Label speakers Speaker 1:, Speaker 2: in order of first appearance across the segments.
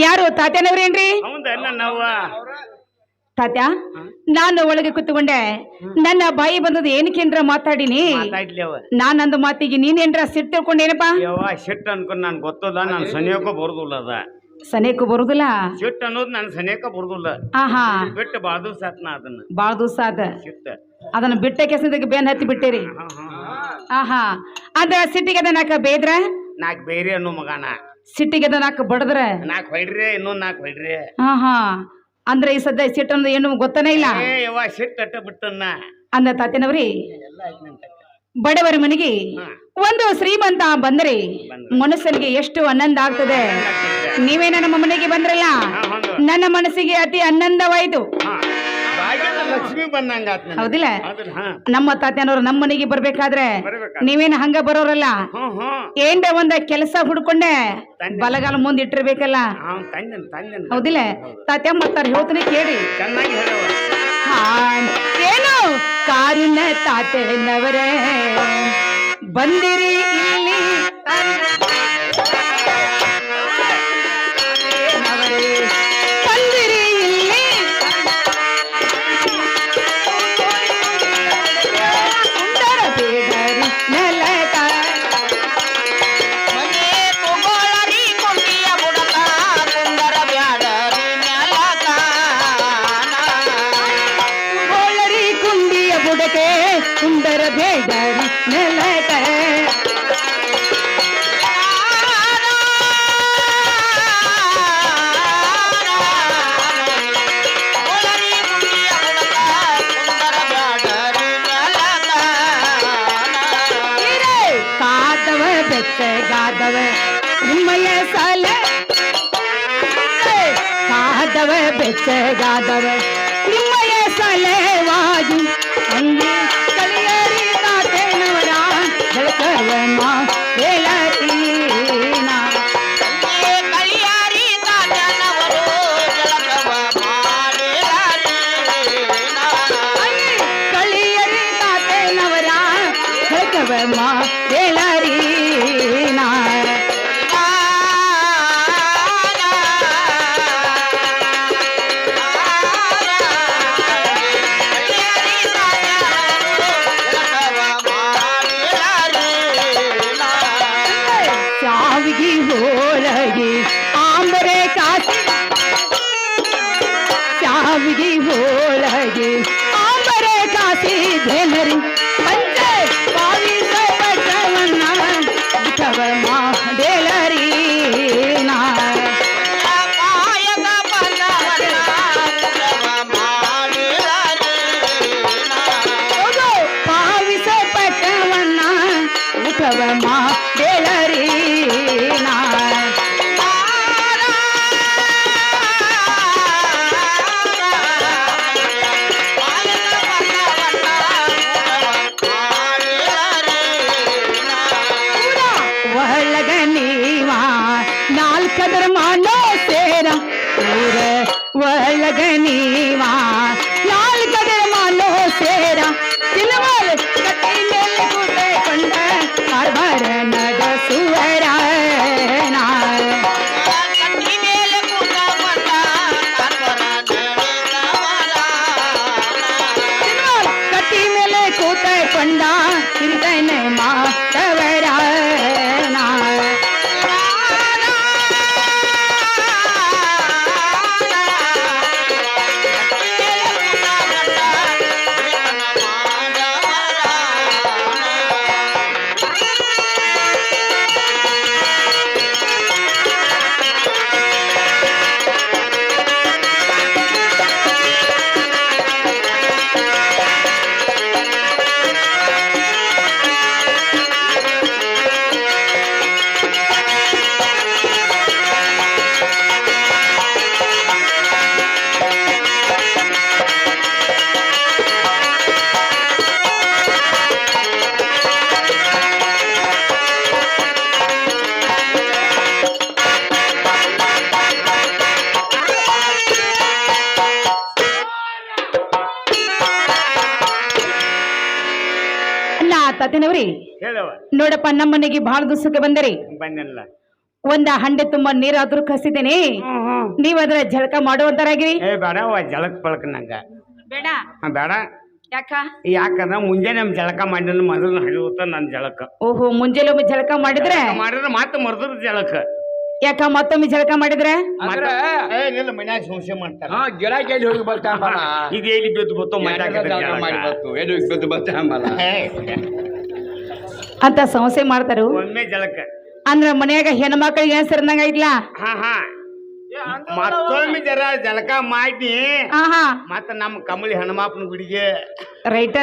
Speaker 1: ಯಾರು ತಾತ್ಯಾನವ್ರೇನ್ರಿ? ತಾತ್ಯ, ನಾನು ಒಳಗೆ ಕೂತ್ಕೊಂಡೆ. ನನ್ನ ಬಾಯಿ ಬಂದದ್ದು ಏನಕ್ಕೇಂದ್ರ ಮಾತಾಡಿನಿ. ನಾನಂದು ಮಾತಿಗೆ ನೀನೇನ್ರ ಸಿಟ್ಟು ತಿಳ್ಕೊಂಡೇನಪ್ಪ?
Speaker 2: ಸಿಟ್ಟು ಅನ್ಕೊಂಡ್ ನನ್ ಗೊತ್ತದ, ನಾನು ಸನಿಯಕ್ಕೂ ಬರುದಿಲ್ಲ. ಅದ
Speaker 1: ಸನೇಕು ಬರುದಿಲ್ಲ
Speaker 2: ಸಿಟ್ಟು ಅನ್ನೋದು ನನ್ ಸನಿಯಕ್ಕ ಬರುದಿಲ್ಲ.
Speaker 1: ಆಹಾ,
Speaker 2: ಬಿಟ್ಟು ಬಾಳ ದಿವಸ ಆತ್ ನಾ ಅದನ್ನ.
Speaker 1: ಬಾಳ ದಿವಸ ಆದ
Speaker 2: ಸಿಟ್ಟು
Speaker 1: ಅದನ್ನ ಬಿಟ್ಟ ಕೆಸದಾಗ ಬೇನ್ ಹತ್ತಿ ಬಿಟ್ಟಿರಿ. ಆಹಾ, ಅದ ಸಿಟ್ಟಿಗೆ ಅದ ನಾಕ ಬೇದ್ರ
Speaker 2: ನಾಕ್ ಬೇರೆ ಅನ್ನೋ ಮಗನ,
Speaker 1: ಸಿಟ್ಟಿಗೆ ಅದ ನಾಕ ಬಡದ್ರ
Speaker 2: ನಾಕ್ ಹೊಯ್ಡ್ರಿ, ಇನ್ನೊಂದ್ ನಾಕ್ ಹೊಯ್ಡ್ರಿ.
Speaker 1: ಆಹಾ, ಅಂದ್ರೆ ಈ ಸದ್ಯ ಸಿಟ್ಟು ಅನ್ನೋದು ಏನು ಗೊತ್ತನೇ ಇಲ್ಲ.
Speaker 2: ಯವ್ವ ಸಿಟ್ಟು ಅಟ್ಟ ಬಿಟ್ಟನ್ನ
Speaker 1: ಅಂದ ತಾತ್ಯನವ್ರಿ. ಬಡವರ ಮನೆಗೆ ಒಂದು ಶ್ರೀಮಂತ ಬಂದ್ರೆ ಮನಸ್ಸನಿಗೆ ಎಷ್ಟು ಆನಂದ ಆಗ್ತದೆ. ನೀವೇನ ನಮ್ಮ ಮನೆಗೆ ಬಂದ್ರಲ್ಲ, ನನ್ನ ಮನಸ್ಸಿಗೆ ಅತಿ ಆನಂದವಾಯ್ತು.
Speaker 2: ಲಕ್ಷ್ಮಿ ಬಂದಂಗ
Speaker 1: ಹೌದಿಲ್ಲ? ನಮ್ಮ ತಾತ್ಯನವ್ರು ನಮ್ಮ ಮನೆಗೆ ಬರ್ಬೇಕಾದ್ರೆ ನೀವೇನ ಹಂಗ ಬರೋರಲ್ಲ, ಏನ್ರ ಒಂದ ಕೆಲಸ ಹುಡ್ಕೊಂಡೆ ಬಲಗಾಲ ಮುಂದ್ ಇಟ್ಟಿರ್ಬೇಕಲ್ಲ. ಹೌದಿಲ್ಲ? ತಾತ್ಯ ಮತ್ತಾರ ಹೇಳ್ತೀನಿ ಕೇಳಿ. ಏನು ಕಾರಿನ ತಾತನವರೇ ಬಂದಿರಿ ಇಲ್ಲಿ, ಬಂದಿರಿ ಇಲ್ಲಿ, ಸುಂದರ ಬೇಡರಿ ನೆಲದ ಮನೆ ತಗೊಳ್ಳರಿ ಕೊಂಡಿಯ ಬುಡಕ, ಸುಂದರ ಬ್ಯಾಡರಿ ನೆಲದ ತಗೊಳ್ಳರಿ ಕುಂಡಿಯ ಬುಡಕೆ, ಸುಂದರ ಬೇಡರಿ ನೆಲದ ಬೆಚ್ಚಗಾದವ ನಿಮ್ಮಯ ಸಾಲ, ಕಾದವ ಬೆಚ್ಚಗಾದವ ನಿಮ್ಮಯ ಸಲವಾಗಿ ಅಂಗಿ ಕಲಿಯರಿ ತಾತೇನವರ ಬೆಳಕವನ್ನ ಹೇಳತೀನ. ಕಲಿಯರಿ ತಾತನವರು ಜಲಕವ ಕಲಿಯರಿ ತಾತೇನವರ ಬೆಳಕವ ಹೇಳರಿ. ಸಾವಿಗೆ ಹೋಳಗಿ ಆಂಬರೆ ಕಾಸಿ, ಸಾವಿಗೆ ಹೋಳಗಿ ಆಂಬರೆ ಕಾಸಿ ಧೇನರಿ ಪಂಚೆ ಪಾವಿಸ ಬಸವಣ್ಣ ಬಿಟ್ಟವ ಮಾಡೇಳರಿ. ಪಾವಿಸ ಪಟ್ಟವಣ್ಣ ಬಿಟ್ಟವ ಮಾಡೇಳರಿ. ಒಳಗ ನೀವ ನಾಲ್ಕದರ ಮಾಡೋ ಸೇರ ಊರ ಒಳಗ ನೀವ ನಾಲ್ಕದರ ಮಾಡೋ ಸೇರ ತಿರುವಲ್ ಕಟ್ಟಿ ಮೇಲೆ ಕೂತುಕೊಂಡ ಕಾರ್ಬಾರ ನಡೆಸುವರ. ಕಟ್ಟಿ ಮೇಲೆ ಕೂತುಕೊಂಡ ಹಿರಿದನೆ ಮಾತವರ. ತಾತೇನವ್ರಿ, ನೋಡಪ್ಪ ನಮ್ಮನೆಗೆ ಬಹಳ ದಿವಸಕ್ಕೆ ಬಂದರಿ. ಒಂದ ಹಂಡೆ ತುಂಬಾ ನೀರಾದ್ರೂ ಕಸಿದೇನೆ ನೀವ್ ಅದ್ರ ಜಳಕ ಮಾಡುವಂತರಾಗಿರಿ.
Speaker 2: ಏ ಬೇಡವ ಜಳಕ್ ಪಳಕ್ ನಂಗ
Speaker 1: ಬೇಡ.
Speaker 2: ಬೇಡ.
Speaker 1: ಯಾಕ?
Speaker 2: ಯಾಕಂದ್ರ ಮುಂಜಾನೆ ನಮ್ ಜಳಕ ಮಾಡಿದ್ರೆ ಮೊದಲು ಹರಿಯುತ್ತ ನನ್ ಜಳಕ.
Speaker 1: ಓಹೋ, ಮುಂಜಾನೆ ಒಮ್ಮೆ ಜಳಕ ಮಾಡಿದ್ರೆ
Speaker 2: ಮತ್ತೆ ಮರ್ದ್ರ ಜಳಕ.
Speaker 1: ಯಾಕ ಮತ್ತೊಮ್ಮೆ ಜಳಕ ಮಾಡಿದ್ರೆ
Speaker 2: ಮನ್ಯಾಗ ಸಂಶಯ ಮಾಡ್ತಾರ.
Speaker 3: ಗಿರಾಕಿ ಎಲ್ಲಿ ಹೋಗಿ ಬರ್ತಾನ
Speaker 2: ಈಗ ಎಲ್ಲಿ ಬಿದ್ದು ಬತ್ತೋ
Speaker 1: ಅಂತ ಸಮಸ್ಯೆ ಮಾಡ್ತಾರು.
Speaker 2: ಒಮ್ಮೆ ಜಳಕ
Speaker 1: ಅಂದ್ರ ಮನ್ಯಾಗ ಹೆಣ್ಮಕ್ಳಿಗೆ ಏನ್ ಸೇರ್ದಂಗ ಐತ್ಲಾ.
Speaker 2: ಮತ್ತೊಮ್ಮೆ ಜಳಕ ಮಾಡಿ
Speaker 1: ಆಹಾ
Speaker 2: ಮತ್ತ ನಮ್ಮ ಕಮಲಿ ಹನುಮಾಪನ ಗುಡಿಗೆ
Speaker 1: ರೈಟ್.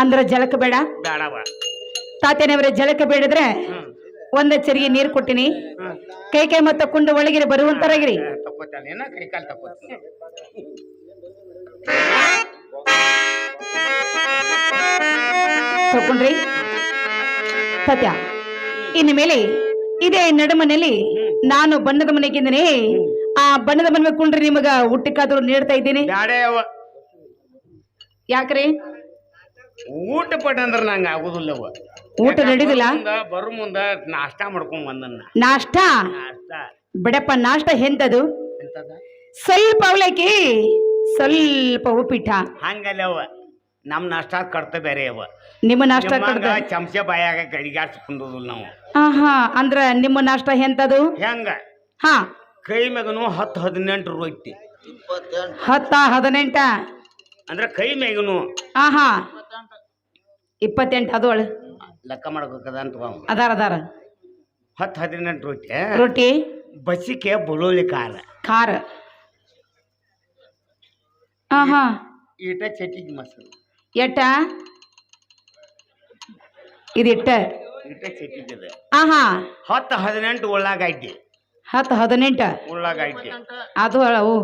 Speaker 1: ಅಂದ್ರ ಜಳಕ ಬೇಡ.
Speaker 2: ಬೇಡವ
Speaker 1: ತಾತೇನವ್ರೆ, ಜಳಕ ಬೇಡಿದ್ರೆ ಒಂದ ಚರಿಗೆ ನೀರ್ ಕೊಟ್ಟಿನಿ, ಕೈ ಕೈ ಮತ್ತ ಕುಂಡು ಒಳಗಿರಿ ಬರುವಂತರಾಗಿರಿ.
Speaker 2: ತಕ್ಕೋತಾನೇನ ಕೈ ಕಾಲು ತಕ್ಕೋತೀನಿ.
Speaker 1: ತಕೊಂಡ್ರಿ ಸತ್ಯ. ಇನ್ನು ಮೇಲೆ ಇದೇ ನಡುಮನೆಯಲ್ಲಿ ನಾನು ಬಣ್ಣದ ಮನೆಗಿದ್ದೇನೆ. ಆ ಬಣ್ಣದ ಮನೆ ಕುಂಡ್ರಿ ನಿಮಗ ಊಟಕ್ಕಾದ್ರೂ ನೀಡ್ತಾ ಇದ್ದೀನಿ.
Speaker 2: ಬ್ಯಾಡವ
Speaker 1: ಯಾಕ್ರಿ?
Speaker 2: ಊಟ ಪಟ ಅಂದ್ರ ನಂಗ ಆಗುದಿಲ್ಲವ.
Speaker 1: ಊಟ ನಡೀದಿಲ್ಲ.
Speaker 2: ಬರು ಮುಂದ ನಾಷ್ಟಾ ಮಾಡ್ಕೊಂಡ್ ಬಂದನ್ನ.
Speaker 1: ನಾಷ್ಟ ಬಿಡಪ್ಪ, ನಾಷ್ಟ ಎಂತದು?
Speaker 2: ಎಂತದ?
Speaker 1: ಸ್ವಲ್ಪ ಅವಲಕ್ಕಿ, ಸ್ವಲ್ಪ ಉಪ್ಪಿಟ್ಟ.
Speaker 2: ಹಂಗಲ್ಲವ, ನಮ್ ನಾಷ್ಟ ಕಡ್ತ ಬೇರೆ ಅವ.
Speaker 1: ನಿಮ್ಮ ನಾಷ್ಟ
Speaker 2: ಚಮಚ ಬಾಯಾಗ ಕಡಿಗಾಡ್ಸ್ಕೊಂಡುದಿಲ್ಲ ನಾವು.
Speaker 1: ಹಾ, ಅಂದ್ರ ನಿಮ್ಮ ನಾಷ್ಟ ಎಂತದು?
Speaker 2: ಹೆಂಗ?
Speaker 1: ಹಾ,
Speaker 2: ಕೈ ಮ್ಯಾಗನು 10-18 ರೊಟ್ಟಿ.
Speaker 1: 10-18
Speaker 2: ಅಂದ್ರ ಕೈ ಮ್ಯಾಗನು.
Speaker 1: ಆಹಾ 28 ಅದು
Speaker 2: ಲೆಕ್ಕ ಮಾಡ್ಬೇಕದ ಅಂತ
Speaker 1: ಅದಾರ
Speaker 2: 10-18 ರೊಟ್ಟಿ.
Speaker 1: ರೊಟ್ಟಿ,
Speaker 2: ಬಸಿಕೆ ಬೆಳ್ಳುಳ್ಳಿ ಖಾರ,
Speaker 1: ಆಹಾ
Speaker 2: ಈಟ ಚಟಿಗೆ ಮಸಾಲೆ
Speaker 1: ಎಟ್ಟ ಇದಿಟ್ಟ
Speaker 2: ಈಟ ಚಟಿಗೆ.
Speaker 1: ಆಹಾ
Speaker 2: 10-18 ಉಳ್ಳಾಗಡ್ಡಿ.
Speaker 1: 10-18
Speaker 2: ಉಳ್ಳಾಗಡ್ಡಿ
Speaker 1: ಅದು ಅವು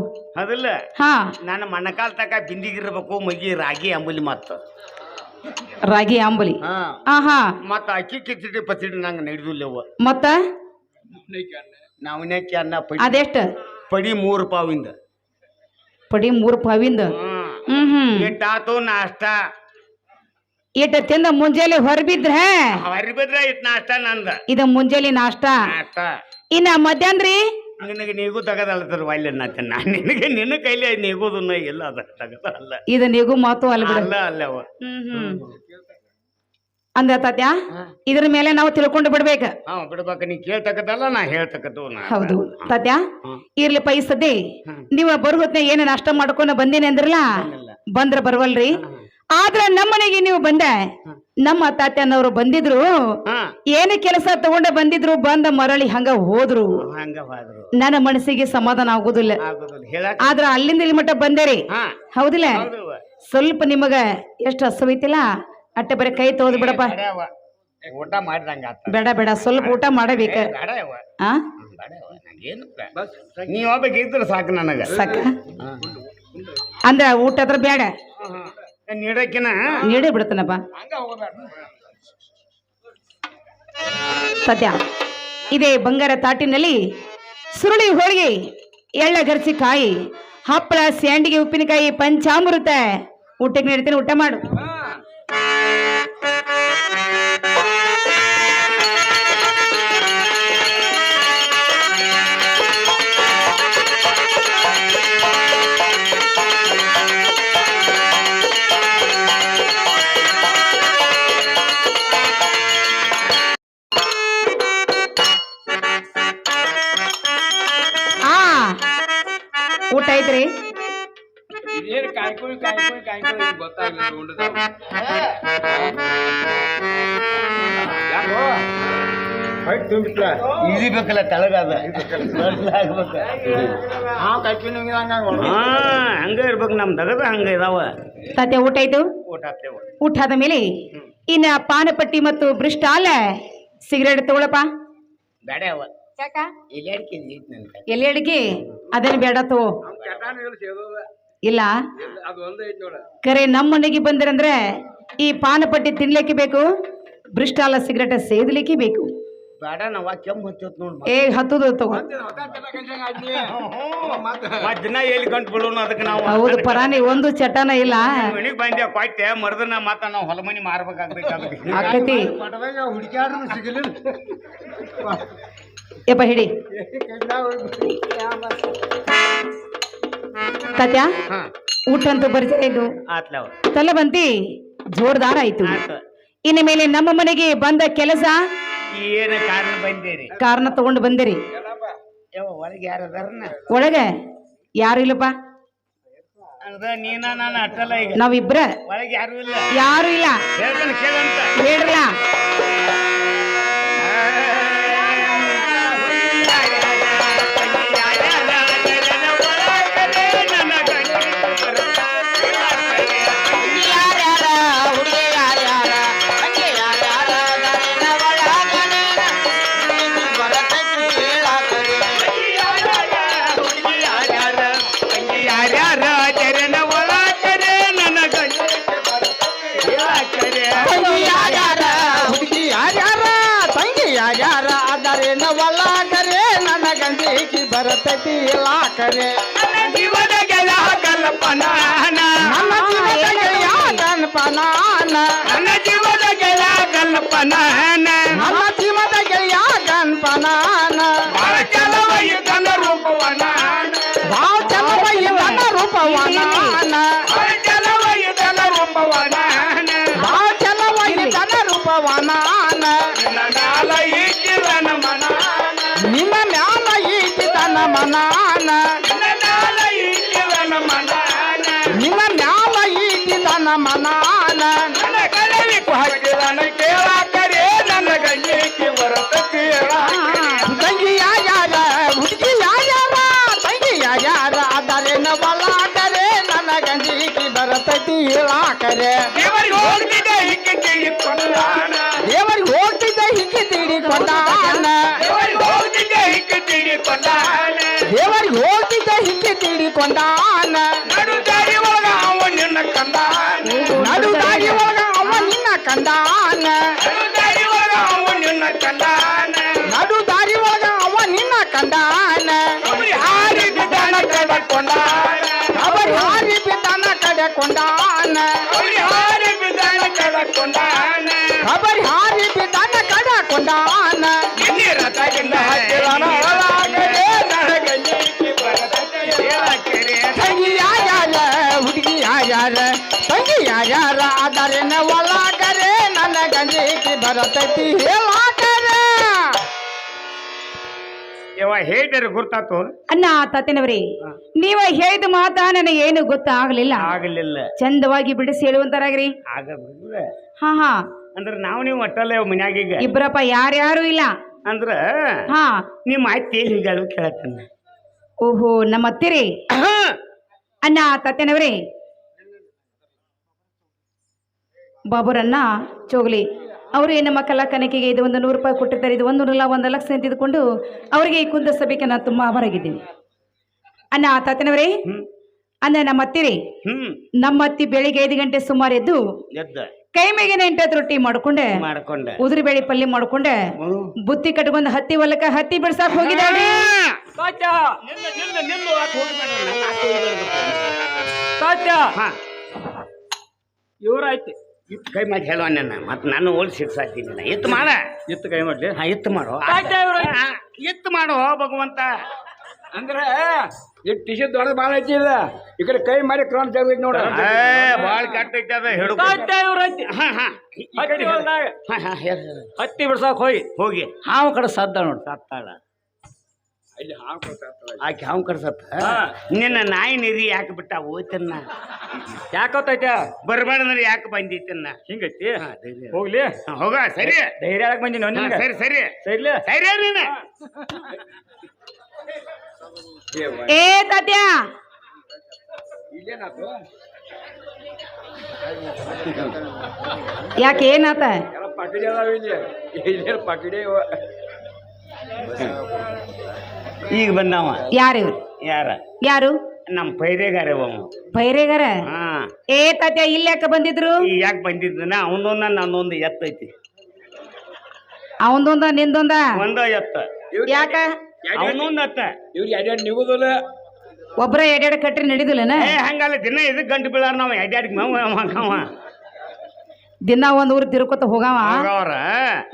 Speaker 2: ಅದಿಲ್ಲ.
Speaker 1: ಹಾ,
Speaker 2: ನನ್ನ ಮಣ್ಣಕಾಲ್ ತಕ ಬಿಂದಿಗಿರ್ಬೇಕು ಮಗಿ ರಾಗಿ ಅಂಬಲಿ ಮತ್ತ
Speaker 1: ರಾಗಿ ಅಂಬಲಿ. ಆಹಾ
Speaker 2: ಮತ್ತ ಅಕ್ಕಿ ಕಿಚಡಿ ಪಚಡಿ ನಂಗೆ ನಡೆದಿಲ್ಲವ.
Speaker 1: ಮತ್ತ
Speaker 2: ನಾವನೇಕಿ ಅನ್ನ
Speaker 1: ಅದೆಷ್ಟ?
Speaker 2: ಪಡಿ 3 ಪಾವಿಂದ.
Speaker 1: ಪಡಿ 3 ಪಾವಿಂದ.
Speaker 2: ಇಟ್ಟಾತು ನಾಷ್ಟ.
Speaker 1: ಇಟ್ಟ ತಿಂದ ಮುಂಜಾನೆ ಹೊರಬಿದ್ರೆ
Speaker 2: ಹೊರಬಿದ್ರ ಇಟ್ ನಾಷ್ಟ ನಂದ.
Speaker 1: ಇದು ಮುಂಜಾನೆ ನಾಷ್ಟ. ಇನ್ನ ಮಧ್ಯಾಹ್ನ
Speaker 2: ನಿನಗೆ ನೀಗೂ ತಗದಲ್ತಾರ ವಾಲ್ಯ ನಿನಗೆ ನಿನ್ನ ಕೈಲಿ ನೀಗೋದು ಎಲ್ಲ ಅದ ತಗದಲ್ಲ.
Speaker 1: ಇದು ನೀಗೂ ಮಾತು ಅಲ್ಲ ಬಿಡ.
Speaker 2: ಅಲ್ಲವ
Speaker 1: ಅಂದ ತಾತ್ಯ, ಇದ್ರ ಮೇಲೆ ನಾವು ತಿಳ್ಕೊಂಡು ಬಿಡ್ಬೇಕ.
Speaker 2: ಬಿಡ್ಬೇಕ. ನೀ ಕೇಳ್ತಕ್ಕದಲ್ಲ, ನಾ ಹೇಳ್ತಕ್ಕದ್ದು.
Speaker 1: ಹೌದು ತಾತ್ಯ, ಇರ್ಲಿಪ್ಪ. ಈ ಸದ್ಯ ನೀವ ಬರು ಹೊತ್ನ ಏನ ನಾಷ್ಟ ಮಾಡ್ಕೊಂಡು ಬಂದೇನೆ ಅಂದ್ರಲ್ಲ, ಬಂದ್ರ ಬರ್ವಲ್ರಿ. ಆದ್ರ ನಮ್ಮನೆಗೆ ನೀವು ಬಂದ, ನಮ್ಮ ತಾತ್ಯನವ್ರು ಬಂದಿದ್ರು, ಏನ ಕೆಲಸ ತಗೊಂಡ ಬಂದಿದ್ರು, ಬಂದ ಮರಳಿ ಹಂಗ ಹೋದ್ರು. ನನ್ನ ಮನಸ್ಸಿಗೆ ಸಮಾಧಾನ ಆಗುದಿಲ್ಲ. ಆದ್ರ ಅಲ್ಲಿಂದ ಇಲ್ಲಿ ಮಟ್ಟ ಬಂದೇರಿ, ಹೌದಿಲ್ಲ? ಸ್ವಲ್ಪ ನಿಮಗ ಎಷ್ಟು ಹಸುವೈತಿಲ್ಲ ಅಟ್ಟೆ ಬರೀ ಕೈ ತೋದ್ ಬಿಡಪ್ಪ.
Speaker 2: ಊಟ ಮಾಡಿದಂಗ
Speaker 1: ಬೇಡ ಬೇಡ, ಸ್ವಲ್ಪ ಊಟ ಮಾಡಬೇಕ.
Speaker 2: ನೀವ್ ಒಬ್ಬ ಇದ್ರ ಸಾಕು ನನಗ.
Speaker 1: ಸಾಕ ಅಂದ್ರ ಊಟ ಅದ್ರ ಬೇಡ,
Speaker 2: ನೀಡಕಿನ
Speaker 1: ನೀಡೇ ಬಿಡ್ತಾನಪ್ಪ. ಸದ್ಯ ಇದೇ ಬಂಗಾರ ತಾಟಿನಲ್ಲಿ ಸುರುಳಿ ಹೋಳಿಗೆ, ಎಳ್ಳ ಗರ್ಸಿ ಕಾಯಿ, ಹಪ್ಪಳ, ಸ್ಯಾಂಡಿಗೆ, ಉಪ್ಪಿನಕಾಯಿ, ಪಂಚಾಮೃತ ಊಟಕ್ಕೆ ನೀಡ್ತೀನಿ. ಊಟ ಮಾಡು. ಊಟ ಐತ್ರಿ?
Speaker 2: ಈಸಿ ಬೇಕಲ್ಲ ತೆಳಗಾದ. ಹಂಗ ಇರ್ಬೇಕು, ನಮ್ ದಗದ ಹಂಗ ಇದಾವ.
Speaker 1: ತಾತ್ಯ ಊಟ ಆಯ್ತು? ಊಟ ಆದ ಮೇಲೆ ಇನ್ನ ಪಾನಪಟ್ಟಿ ಮತ್ತು ಬ್ರಿಸ್ಟಾಲ್ ಸಿಗರೇಟ್ ತಗೊಳಪ್ಪ.
Speaker 2: ಬೇಡ ಅವ.
Speaker 1: ಎಲ್ಲಿ ಅಡಿಗೆ ಅದೇನು ಬೇಡ ತಗೋ. ಇಲ್ಲ ಕರೆ ನಮ್ಮ ಮನೆಗೆ ಬಂದಿರಂದ್ರೆ ಈ ಪಾನಪಟ್ಟಿ ತಿನ್ಲಿಕ್ಕೆ ಬೇಕು, ಬ್ರಿಸ್ಟಾಲ ಸಿಗರೇಟ್ ಸೇದಲಿಕ್ಕೆ ಬೇಕು.
Speaker 2: ಬೇಡ ನಾವ ಕೆಮ್ಮು ಹಚ್ಚತ್ ನೋಡ್
Speaker 1: ಏ ಹತ್ತದು ತಗೋ.
Speaker 2: ಮತ್ ದಿನ ಎಲ್ಲಿ ಗಂಟು ಬಿಡೋನು ಅದಕ್ಕೆ ನಾವು
Speaker 1: ಹೌದು ಪರಾನಿ ಒಂದು ಚಟನ ಇಲ್ಲ
Speaker 2: ಮನಿಗ್ ಬಂದೆ ಕೊಟ್ಟೆ ಮರ್ದನ ಮಾತ ನಾವು ಹೊಲ ಮನಿ ಮಾರ್ಬೇಕಾಗ್ಬೇಕು ಅದಕ್ಕೆ
Speaker 1: ಆಕತಿ.
Speaker 3: ಹುಡುಕ್ಯಾಡ್ರು ಸಿಗಲಿಲ್ಲ.
Speaker 1: ಯಪ್ಪ ಹಿಡಿ ತಾತ್ಯ.
Speaker 2: ಹಾ
Speaker 1: ಊಟ ಅಂತೂ ಬರ್ತೀರ ಇದು
Speaker 2: ಆತ್ಲವ
Speaker 1: ತಲೆ ಬಂತಿ ಜೋರ್ದಾರ ಆಯ್ತು. ಇನ್ನು ಮೇಲೆ ನಮ್ಮ ಮನೆಗೆ ಬಂದ ಕೆಲಸ
Speaker 2: ಏನ ಕಾರಣ ಬಂದೇರಿ
Speaker 1: ಕಾರಣ ತಗೊಂಡು ಬಂದಿರಿ.
Speaker 2: ಯಾವ ಒಳಗೆ ಯಾರು ಅದಾರನ
Speaker 1: ಒಳಗೆ ಯಾರು ಇಲ್ಲಪ್ಪ,
Speaker 2: ಅದ ನೀನ ನಾನು ಅಟ್ಟಲ್ಲ ಈಗ
Speaker 1: ನಾವಿಬ್ರ
Speaker 2: ಒಳಗೆ ಯಾರು ಇಲ್ಲ
Speaker 1: ಯಾರು ಇಲ್ಲ.
Speaker 2: ಹೇಳ್ತಾನೆ ಕೇಳಂತ
Speaker 1: ಹೇಳ್ರಲ್ಲ.
Speaker 3: ಬರತೈತಿ ಇಲಾಖರೆ
Speaker 2: ಜೀವದ ಗೆಲ ಕಲ್ಪನಾ
Speaker 3: ನನ್ನ ಜೀವದ ಗೆಳೆಯ ಗಣಪನಾನ
Speaker 2: ನನ್ನ ಜೀವದ ಗೆಲ ಕಲ್ಪನಾ
Speaker 3: ನನ್ನ ಜೀವದ ಗೆಳೆಯ ಗಣಪನಾನ
Speaker 2: ಬಾಳ ಚಲವಯ್ಯನ ರೂಪವನ
Speaker 3: ಬಾಳ ಚಲವಯ್ಯನ ರೂಪವನಾನ
Speaker 2: ಬಾಳ ಚಲವಯ್ಯನ ರೂಪವನ
Speaker 3: ಬಾಳ ಚಲವಯ್ಯನ ರೂಪವನಾನ
Speaker 2: ನಾಲ ಈಗಿರನ ಮನ
Speaker 3: ನಿಮ್ಮ ಮ್ಯಾಲ ಈಗಿದನ ಮನಾನ
Speaker 2: ನಾಲ ಈಗಿರನ ಮನ
Speaker 3: ನಿಮ್ಮ ಮ್ಯಾಲ ಈಗಿದನ ಮನಾನ
Speaker 2: ನನ್ನ ಕಳವಿ ಹಾಕಿದನ ಕೇಳಾಕರೆ ನನ್ನ ಗಂಗೆಗೆ ಬರತೇಳ
Speaker 3: ತಂಗಿಯ ಯಾರ ಹುಡುಗಿ ಯಾರ ತಂಗಿಯ ಯಾರ ಅದರೇನ ಬಲಾಕರೆ ನನ್ನ ಗಂಜಿಗೆ ಬರತೈತಿ ಇಲಾಕರೆ
Speaker 2: ದೇವರಿಗೆ ಹೋಗ್ತಿದ್ದೆ ಹಿಕ್ಕಿ ತಿಳಿಕೊಂಡಾನ
Speaker 3: ದೇವರಿಗೆ ಹೋಗ್ತಿದ್ದ ಹಿಕ್ಕಿ ತಿಡಿಕೊಂಡಾನ
Speaker 2: ದೇವರಿಗೆ ಹೋಗ್ತಿದ್ದೆ ಹಿಕ್ಕಿ ತಿಳಿಕೊಂಡಾನ
Speaker 3: ದೇವರಿಗೆ ಹೋಗ್ತಿದ್ದ ಹಿಕ್ಕಿ ತಿಡಿಕೊಂಡಾನ
Speaker 2: ನಡು ದಾರಿ ಒಳಗ ಅವ ನಿನ್ನ ಕಂದಾನ
Speaker 3: ನಡು ದಾರಿ ಒಳಗ ಅವ ನಿನ್ನ ಕಂಡಾನ
Speaker 2: ನಡು ದಾರಿ ಒಳಗ ಅವ ನಿನ್ನ ಕಂದಾನ
Speaker 3: ನಡು ದಾರಿ ಒಳಗ ಅವ ನಿನ್ನ ಕಂಡಾನ
Speaker 2: ಅವರಿ ಹಾರಿ ಬಿದ್ದಾನ ಕಡಕೊಂಡಾನ
Speaker 3: ಅವರಿ ಹಾರಿ ಬಿದ್ದಾನ ಕಡೆಕೊಂಡಾನ
Speaker 2: ಅವರಿ ಹಾರಿ ಬಿದ್ದಾನ ಕಡಕೊಂಡಾನ
Speaker 3: ಅವರಿ ಹಾರಿ ಬಿದ್ದಾನ ಕಡೆಕೊಂಡಾನ
Speaker 2: ನಿನ್ನೆ ರಥದಿಂದ ಹಾಕಿದಾನ ಒಳಗಡೆ ನನಗಂಜಿಗೆ ಬರತೈತೆ ಹೇಳಾಕೆರೆ
Speaker 3: ತಂಗಿಯ ಯಾರ ಹುಡುಗಿ ಯಾರ ತಂಗಿಯ ಯಾರ ಅದರೇನ ಒಳಗರೆ ನನ್ನ ಗಂಜಿಗೆ ಬರತೈತಿ ಹೇಳಾಕರೆ
Speaker 2: ಇವ ಹೇಳ್ತಾರೆ ಗುರ್ತಾತು
Speaker 1: ಅಣ್ಣ ತಾತನವರೇ, ನೀವ ಹೇಳಿದ ಮಾತ ನನಗೆ ಏನು ಗೊತ್ತಾಗ್ಲಿಲ್ಲ.
Speaker 2: ಆಗಲಿಲ್ಲ
Speaker 1: ಚಂದವಾಗಿ ಬಿಡಿಸಿ ಹೇಳುವಂತರಾಗ್ರಿ.
Speaker 2: ಆಗಬಿಡ್ರೆ
Speaker 1: ಹಾ ಹಾ
Speaker 2: ಅಂದ್ರ ನಾವು ನೀವು ಒಟ್ಟಲ್ಲ ಮನ್ಯಾಗೀಗ
Speaker 1: ಇಬ್ರಪ್ಪ ಯಾರ್ಯಾರು ಇಲ್ಲ.
Speaker 2: ಅಂದ್ರ
Speaker 1: ಹಾ
Speaker 2: ನಿಮ್ಮ ಅತ್ತಿ ಎಲ್ಲಿ ಹೀಗಾಳು ಕೇಳತ್ತನ್ನ
Speaker 1: ಓಹೋ ನಮ್ಮ ಅತ್ತಿರಿ. ಅಣ್ಣ ತಾತನವರೇ, ಬಾಬುರನ್ನ ಚೋಗ್ಲಿ ಅವರು ನಮ್ಮ ಕಲಾಕನಕಿಗೆ ಇದು ಒಂದು 100 ರೂಪಾಯಿ ಕೊಟ್ಟಿರ್ತಾರೆ. ಇದು 100 ಲಕ್ಷ ತೆಗೆದುಕೊಂಡು ಅವರಿಗೆ ಈ ಕುಂದ ಸಭೆಗೆ ನಾನು ತುಂಬಾ ಆಭಾರಾಗಿದ್ದೀನಿ. ಅಣ್ಣ ತಾತನವರೇ, ಅಂದ ನಮ್ಮ ಅತ್ತಿರಿ, ನಮ್ಮ ಅತ್ತಿ ಬೆಳಿಗ್ಗೆ 5 ಗಂಟೆ ಸುಮಾರು ಎದ್ದು
Speaker 2: ಎದ್ದ
Speaker 1: ಕೈ ಮೇಗಿನ 8 ರೊಟ್ಟಿ ಮಾಡ್ಕೊಂಡೆ,
Speaker 2: ಮಾಡ್ಕೊಂಡೆ
Speaker 1: ಉದುರಿ ಬೇಳೆ ಪಲ್ಯ ಮಾಡ್ಕೊಂಡೆ, ಬುತ್ತಿ ಕಟ್ಕೊಂಡ್ ಹತ್ತಿ ಹೊಲಕ್ಕ ಹತ್ತಿ ಬಿಡ್ಸಾಕ್ ಹೋಗಿದ್ದಾಳೆ.
Speaker 2: ಇವ್ರಾಯ್ತು ಇತ್ತು ಕೈ ಮಾಡಿ ಹೇಳುವ ನನ್ನ ಮತ್ತೆ ನಾನು ಓಲ್ ಸಿಡ್ಸಾತೀನಿ ಎತ್ತು ಮಾಡ ಎತ್ತು ಕೈ ಮಾಡ್ಲಿ ಹಾ ಎತ್ತು ಮಾಡೋ ಎತ್ತು ಮಾಡೋ ಭಗವಂತ
Speaker 3: ಅಂದ್ರೆ ಟಿ ಶರ್ಟ್ ದೊಡ್ಡ ಭಾಳ ಐತಿಲ್ಲ ಈ ಕಡೆ ಕೈ ಮಾಡಿ ಕ್ರಾನ್ ಜಾಗೈತಿ ನೋಡ
Speaker 2: ಭಾಳ ಕೆಟ್ಟ ಐತಿ ಅದ ಹೇಳು
Speaker 3: ಹತ್ತಿ ಬಿಡ್ಸಾಕ್ ಹೋಗಿ
Speaker 2: ಹೋಗಿ
Speaker 3: ಹಾವು ಕಡೆ ಸದ್ದ ನೋಡಿ
Speaker 2: ಸತ್ತಾಳ ಆಕೆ ಹಾವು ಕಡ್ಸತ್ತ ನಿನ್ನ ನಾಯಿ ನೀರಿ ಯಾಕೆ ಬಿಟ್ಟ ಹೋಯ್ತನ್ನ
Speaker 3: ಯಾಕೋತೈತೆ
Speaker 2: ಬರ್ಬೇಡಂದ್ರೆ ಯಾಕೆ ಬಂದಿತ್ತನ್ನ
Speaker 3: ಹಿಂಗೈತಿ ಹೋಗ್ಲಿ
Speaker 2: ಹೋಗ ಸರಿ
Speaker 3: ಧೈರ್ಯ ಹೇಳಕ್ ಬಂದಿನಿ ನಿನ್ಗೆ
Speaker 2: ಸರಿ ಸರಿ
Speaker 3: ಸರಿಲೇ
Speaker 2: ಸರಿ ನೀನ
Speaker 1: ಏ ತಾತ್ಯ, ಯಾಕೆ ಏನಾತ?
Speaker 3: ಪಕಡಿ ಅದಾವ ಇಲ್ಲಿ ಪಕಡಿ
Speaker 2: ಈಗ ಬಂದವ
Speaker 1: ಯಾರು
Speaker 2: ಯಾರ
Speaker 1: ಯಾರು?
Speaker 2: ನಮ್ಮ ಪೈರೇಗಾರ
Speaker 1: ಬೈರೇಗಾರ.
Speaker 2: ಹಾ
Speaker 1: ಏ ತಾತ್ಯ, ಇಲ್ಲಿ ಯಾಕೆ ಬಂದಿದ್ರು?
Speaker 2: ಯಾಕೆ ಬಂದಿದ್ದನ ಅವನೊಂದ ನನ್ನೊಂದು ಎತ್ತೈತಿ
Speaker 1: ಅವಂದೊಂದ ನಿಂದೊಂದ
Speaker 2: ಒಂದ ಎತ್ತ
Speaker 1: ಯಾಕ
Speaker 2: ಅವನೊಂದ್ ಅತ್ತ
Speaker 3: ಇವ್ರಿಗೆ ಎರಡೆರಡು ನಿಗುದಿಲ್ಲ.
Speaker 1: ಒಬ್ರ ಎಡೆಡ್ ಕಟ್ರಿ ನಡಿದಿಲ್ಲನ
Speaker 2: ಹಂಗಲ್ಲ ದಿನ ಇದಕ್ ಗಂಟು ಬೀಳಾರ ನಾವ್ ಎಡ್ಯಾಡಿಗೆ
Speaker 1: ದಿನ ಒಂದ್ ಊರ್ ತಿರ್ಕೋತ ಹೋಗಾವ
Speaker 2: ಅವ್ರ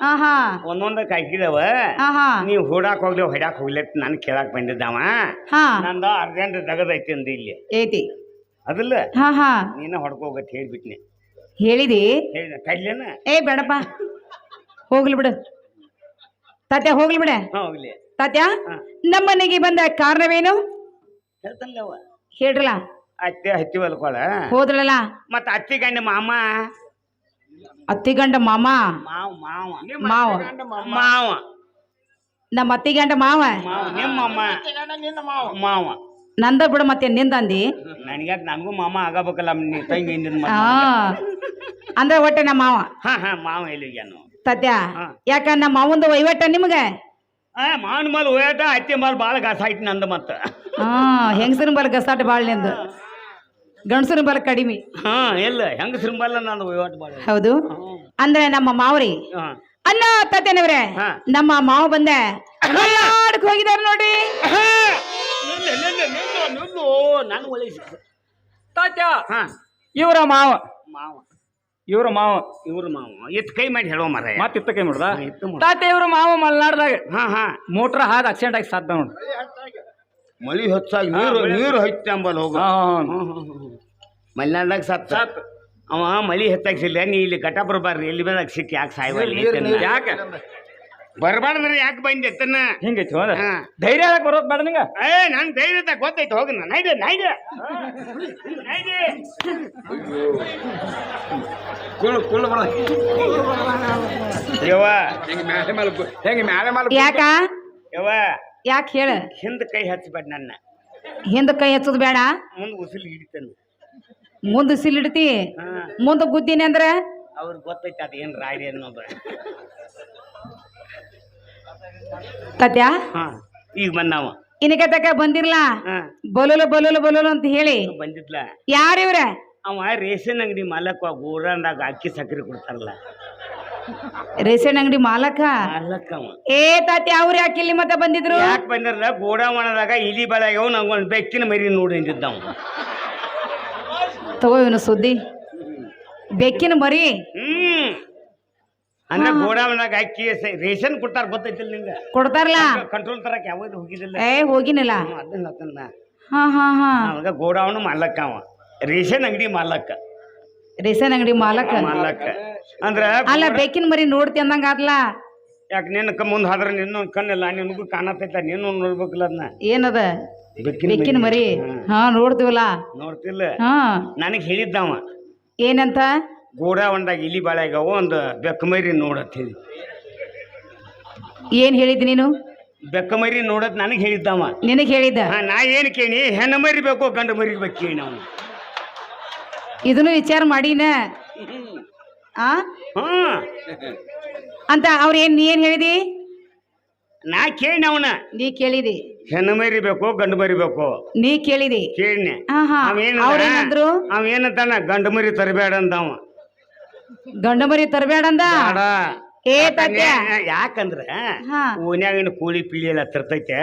Speaker 1: ಆಹಾ
Speaker 2: ಒಂದೊಂದಕ್ಕೆ ಹಾಕಿದವ
Speaker 1: ಆಹಾ
Speaker 2: ನೀವ್ ಹೂಡಾಕ್ ಹೋಗ್ಲಿ ಹೊಡ್ಯಾಕ್ ಹೋಗ್ಲಿ ನನ್ ಕೇಳಾಕ್ ಬಂದಿದ್ದಾವ
Speaker 1: ಹಾ
Speaker 2: ನಂದ ಅರ್ಜೆಂಟ್ ತಗದೈತಿ ಅಂದ ಇಲ್ಲಿ
Speaker 1: ಐತಿ
Speaker 2: ಅದಲ್ಲ
Speaker 1: ಹಾ ಹಾ
Speaker 2: ನೀನ ಹೊಡ್ಕೋಗತ್ ಹೇಳ್ಬಿಟ್ನಿ
Speaker 1: ಹೇಳಿದಿ
Speaker 2: ಹೇಳಿದ ಕಡ್ಲೇನ
Speaker 1: ಏ ಬೇಡಪ್ಪ ಹೋಗ್ಲಿ ಬಿಡು ತಾತ್ಯ ಹೋಗ್ಲಿ ಬಿಡ
Speaker 2: ಹೋಗ್ಲಿ
Speaker 1: ತಾತ್ಯ ನಮ್ಮನೆಗೆ ಬಂದ ಕಾರಣವೇನು
Speaker 2: ಹೇಳ್ತಂಗವ
Speaker 1: ಹೇಳ್ರಲ್ಲ
Speaker 2: ಅತ್ತೆ ಹತ್ತಿ ಹೊಲ್ಕೊಳ
Speaker 1: ಹೋದ್ರಲ್ಲ
Speaker 2: ಮತ್ತ ಅತ್ತಿ ಗಂಡ ಮಾಮ
Speaker 1: ಅತ್ತಿಗಂಡ ಮಾಮ
Speaker 2: ಮಾವ ಮಾವ
Speaker 1: ಮಾವ
Speaker 2: ಮಾವ
Speaker 1: ನಮ್ಮ ಅತ್ತಿಗಂಡ ಮಾವ
Speaker 2: ಮಾವ ನಿಮ್ಮ ಮಾವ
Speaker 1: ನಂದ ಬಿಡು ಮತ್ತೆ ನಿಂದಂದಿ
Speaker 2: ನನಗ್ಯಾಕ ನನಗೂ ಮಾಮ ಆಗಬೇಕಲ್ಲ ನೀ ತಂಗಿ
Speaker 1: ಆ ಅಂದ್ರೆ ಒಟ್ಟೆ ನಮ್ಮ ಮಾವ
Speaker 2: ಹಾ ಮಾವ ಎಲ್ಲಿಗ್ಯಾನು
Speaker 1: ತಾತ್ಯ ಯಾಕ ನಮ್ಮ ಮಾವಂದು ವಹಿವಾಟ ನಿಮ್ಗ
Speaker 2: ಮಾವನ ಮೇಲೆ ಹೋಯಾಟ ಅತ್ತಿ ಮೇಲೆ ಭಾಳ ಗಾಸ ಆಯ್ತು ನಂದು ಮತ್ತ
Speaker 1: ಹಾ ಹೆಂಗಸರಿನ ಬಲ ಗಸಾಟ ಬಾಳ್ ನಿಂದು ಗಂಡಸರಿನ ಬಲ ಕಡಿಮೆ
Speaker 2: ಹಾ ಎಲ್ಲ ಹೆಂಗಸ್ರ ಬಲ್ಲ ನಾನು ಹೋಯಾಟ ಭಾಳ
Speaker 1: ಹೌದು ಅಂದ್ರೆ ನಮ್ಮ ಮಾವ್ರಿ ಅಲ್ಲ ತಾತ್ಯನವ್ರೆ ನಮ್ಮ ಮಾವ ಬಂದೆ ಮಲ್ನಾಡಕ್ ಹೋಗಿದಾರ ನೋಡಿ
Speaker 2: ನಾನು ಒಳ್ಳೆ
Speaker 3: ತಾತ್ಯ
Speaker 2: ಹಾ
Speaker 3: ಇವರ ಮಾವ
Speaker 2: ಮಾವ
Speaker 3: ಇವ್ರ ಮಾವ
Speaker 2: ಇವ್ರ ಮಾವ ಎತ್ ಕೈ ಮಾಡಿ ಹೇಳೋ ಮರ
Speaker 3: ಮತ್ತ ಇತ್ತ ಕೈ ಮಾಡ್ದ
Speaker 2: ಎತ್ತು ಮಾಡು.
Speaker 3: ತಾತ್ಯ ಇವ್ರ ಮಾವ ಮಲ್ನಾಡ್ದಾಗ
Speaker 2: ಹಾ
Speaker 3: ಮೋಟ್ರ್ ಹಾದ್ ಆಕ್ಸಿಡೆಂಟ್ ಆಗಿ ಸಾಧ್ಯ ನೋಡ್ರಿ.
Speaker 2: ಮಳಿ ಹೆಚ್ಚಾಗಿ ನೀರು ಹೈತೆ ಅಂಬಲ್ ಹೋಗ ಮಲೆನಾಡ್ದಾಗ ಸತ್ತ ಅವ ಮಳಿ ಹೆಚ್ಚಾಗಿಸಿಲ್ಲ ನೀ ಇಲ್ಲಿ ಘಟಪುರ ಬರ್ರಿ ಎಲ್ಲಿ ಬಂದಾಗ ಸಿಕ್ಕಿ ಯಾಕೆ ಸಾಯ್ವಲ್ಲಿ
Speaker 3: ಯಾಕೆ
Speaker 2: ಬರಬಾರ್ದ್ರಿ ಯಾಕೆ ಬಂದೆ ಎತ್ತನ್ನ
Speaker 3: ಹಿಂಗೈತಿ ಹೋದ ಧೈರ್ಯ ಯಾಕೆ ಬರೋದ್ ಬೇಡ ನಿಂಗ
Speaker 2: ನನ್ ಧೈರ್ಯ ಗೊತ್ತೈತೆ ಹೋಗ ನೈದೆ ನೈದೆ
Speaker 3: ಕುಳ್ಳು ಬಡ
Speaker 2: ಯವ್ವ
Speaker 3: ಹೆಂಗೆ ಮ್ಯಾಲೆ ಮೇಲೆ
Speaker 1: ಯಾಕ
Speaker 2: ಯವ್ವ
Speaker 1: ಯಾಕೆ ಹೇಳ
Speaker 2: ಹಿಂದ ಕೈ ಹಚ್ಚಬೇಡ ನನ್ನ
Speaker 1: ಹಿಂದ ಕೈ ಹಚ್ಚೋದು ಬೇಡ
Speaker 2: ಮುಂದೆ ಉಸಿಲು ಹಿಡಿತಾನೆ
Speaker 1: ಮುಂದ ಸಿಲಿಡ್ತಿ ಮುಂದ ಗುದ್ದಿನಿ ಅಂದ್ರ
Speaker 2: ಅವ್ರಿಗೆ ಗೊತ್ತೈತೆ ಅದು ಏನು ರಾಡಿ ಅನ್ನೋದು
Speaker 1: ತಾತ್ಯ
Speaker 2: ಹಾ ಈಗ ಬಂದಾವ
Speaker 1: ಇನ್ಕ ತಕ ಬಂದಿರ್ಲ ಬಲೋಲು ಬಲೋಲು ಬಲೋಲು ಅಂತ ಹೇಳಿ
Speaker 2: ಬಂದಿದ್ಲ
Speaker 1: ಯಾರಿವ್ರ
Speaker 2: ಅವ ರೇಷನ್ ಅಂಗಡಿ ಮಾಲಕ್ ಗೋರಂದಾಗ ಅಕ್ಕಿ ಸಕ್ಕರೆ ಕೊಡ್ತಾರಲ್ಲ
Speaker 1: ರೇಷನ್ ಅಂಗಡಿ ಮಾಲಕ
Speaker 2: ಮಾಲಕ್ ಅವ
Speaker 1: ಏ ತಾತ್ಯ ಅವ್ರ ಯಾಕೆ ಇಲ್ಲಿ ಮತ್ತೆ ಬಂದಿದ್ರು
Speaker 2: ಯಾಕೆ ಬಂದಿರಲ್ಲ ಗೋಡಾವಣದಾಗ ಇಲಿ ಬೆಳಗ್ಯವು ನಂಗೊಂದು ಬೆಕ್ಕಿನ ಮರಿ ನೋಡಿ ಅಂದಿದ್ದಾವ
Speaker 1: ತಗೋ ಇವನು ಸುದ್ದಿ ಬೆಕ್ಕಿನ ಮರಿ
Speaker 2: ಅಂದ್ರೆ ಗೋಡಾವಣದಾಗ ಅಕ್ಕಿ ರೇಷನ್ ಕೊಡ್ತಾರ ಗೊತ್ತೈತಿಲ್ಲ ನಿಂಗ
Speaker 1: ಕೊಡ್ತಾರಲ್ಲ
Speaker 2: ಕಂಟ್ರೋಲ್ ತರಕ್ ಯಾವಾಗ ಹೋಗಿದಿಲ್ಲ
Speaker 1: ಏ ಹೋಗಿನಿಲ್ಲ
Speaker 2: ಅದನ್ನ
Speaker 1: ಹಾ ಹಾ ಹಾ
Speaker 2: ಅವಾಗ ಗೋಡಾವಣ ಮಾಲಕ್ಕ ಅವ ರೇಷನ್ ಅಂಗಡಿ ಮಾಲಕ್ಕ
Speaker 1: ರೇಷನ್ ಅಂಗಡಿ ಮಾಲಕ
Speaker 2: ಮಾಲಕ್ಕ ಅಂದ್ರ
Speaker 1: ಅಲ್ಲ ಬೆಕ್ಕಿನ ಮರಿ ನೋಡ್ತಿ ಅಂದಂಗ ಆದ್ಲ
Speaker 2: ಯಾಕೆ ನಿನ್ನ ಮುಂದೆ ಹೋದ್ರೆ ನಿನ್ನ ಕಣ್ಣಿಲ್ಲ ನಿನಗೂ ಕಾಣತೈತ ನೀನು ನೋಡ್ಬೇಕಲ್ಲ ಅದನ್ನ
Speaker 1: ಏನದ ಬೆಕ್ಕಿನ ಮರಿ ಹಾ ನೋಡ್ತೀವಲ್ಲ
Speaker 2: ನೋಡ್ತಿಲ್ಲ
Speaker 1: ಹಾ
Speaker 2: ನನಗೆ ಹೇಳಿದ್ದವ
Speaker 1: ಏನಂತ
Speaker 2: ಗೋಡಾವಣದಾಗ ಇಲಿ ಬಾಳೆಗಾವ ಒಂದು ಬೆಕ್ಕ ಮರಿ ನೋಡತ್ ಹೇಳಿ
Speaker 1: ಏನ್ ಹೇಳಿದ್ ನೀನು
Speaker 2: ಬೆಕ್ಕ ಮರಿ ನೋಡತ್ ನನಗೆ ಹೇಳಿದ್ದವ
Speaker 1: ನಿನಗ್ ಹೇಳಿದ್ದ
Speaker 2: ನಾ ಏನು ಕೇಳಿ ಹೆಣ್ಣು ಮರಿ ಬೇಕು ಗಂಡು ಮರಿ ಬೇಕು ಕೇಳಿ ನಾವು
Speaker 1: ಇದನ್ನು ವಿಚಾರ ಮಾಡಿನ ಆ
Speaker 2: ಹ್ಮ್
Speaker 1: ಅಂತ ಅವ್ರ ನೀ ಏನ್ ಹೇಳಿದಿ
Speaker 2: ನಾ ಕೇಳಿ ಅವನ
Speaker 1: ನೀ ಕೇಳಿದಿ
Speaker 2: ಹೆಣ್ಣು ಮರಿ ಬೇಕು ಗಂಡು ಮರಿ ಬೇಕು
Speaker 1: ನೀ ಕೇಳಿದಿ
Speaker 2: ಕೇಳಿನೆ
Speaker 1: ಅವ್ರೇನಂದ್ರು
Speaker 2: ಅವೇನಂತಾನ ಗಂಡು ಮರಿ ತರಬೇಡ ಅಂದವ
Speaker 1: ಗಂಡ ಮರಿ ತರಬೇಡಂದ ಏ ತಾತ್ಯ
Speaker 2: ಯಾಕಂದ್ರ
Speaker 1: ಹಾ
Speaker 2: ಓನ್ಯಾಗಿನ ಕೋಳಿ ಪಿಳಿ ಎಲ್ಲ ತರ್ತೈತೆ